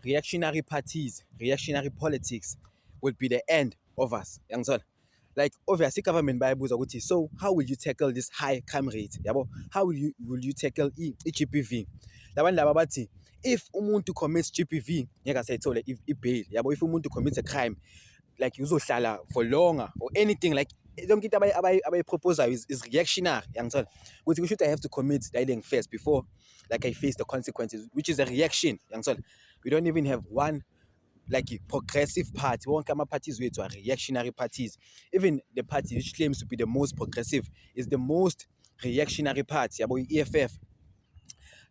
reactionary parties, reactionary politics will be the end of us. Like obviously government bayabuza ukuthi, so how will you tackle this high crime rate? Yabo, how will you tackle i-GBV? Labantu laba bathi if umuntu commits GBV ngeke asayithole i-bail. Yabo, if umuntu commits a crime, like uzohlala for longer or anything, like yonke into abayiproposayo is reactionary. Ukuthi we should have to commit dialing first before like I face the consequences, which is a reaction. We don't even have one like a progressive party. Wonke ama-parties wethu are reactionary parties. Even the party which claims to be the most progressive is the most reactionary party. Yabo, EFF.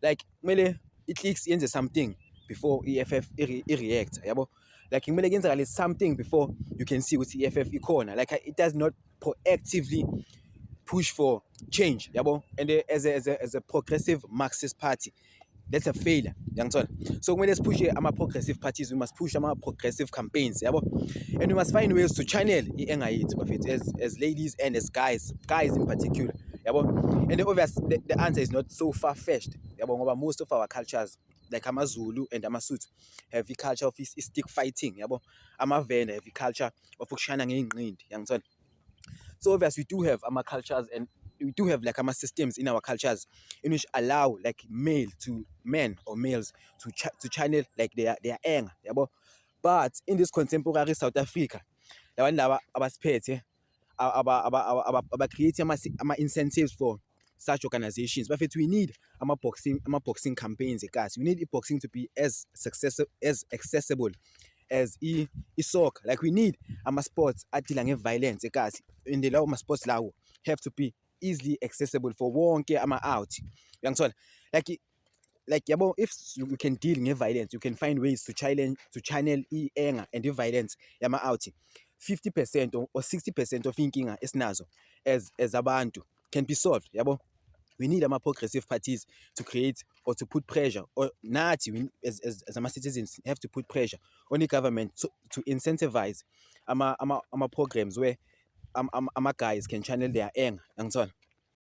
Like kumele i-clicks yenze something before EFF react. Yabo, like kumele kenzakale something before you can see with EFF ikhona. Like it does not proactively push for change. Yabo, and as a progressive Marxist party, that's a failure. So when let's push progressive parties, we must push progressive campaigns. Yabo? And we must find ways to channel as ladies and as guys in particular. Yabo? And the answer is not so far-fetched. Yabo? Most of our cultures, like AmaZulu and AmaSuthu, have the culture of stick fighting. Yabo? AmaVenda have the culture of ukushana ngey'nqindi. So obviously we do have cultures, and we do have like systems in our cultures in which allow like male to men or males to channel like their anger. Yabo? But in this contemporary South Africa, labantu laba abasiphethe create incentives for such organizations. But we need boxing campaigns. We need boxing to be as accessible as soccer. Like we need sports adila nge-violence. In the law, sports law have to be easily accessible for wonke out. Like yabo, if you can deal with violence, you can find ways to channel anger and the violence out. 50% or 60% of inkinga esinazo as abantu can be solved. Yabo, we need progressive parties to create or to put pressure, or nathi as citizens have to put pressure on the government to incentivize programs where guys can channel their anger.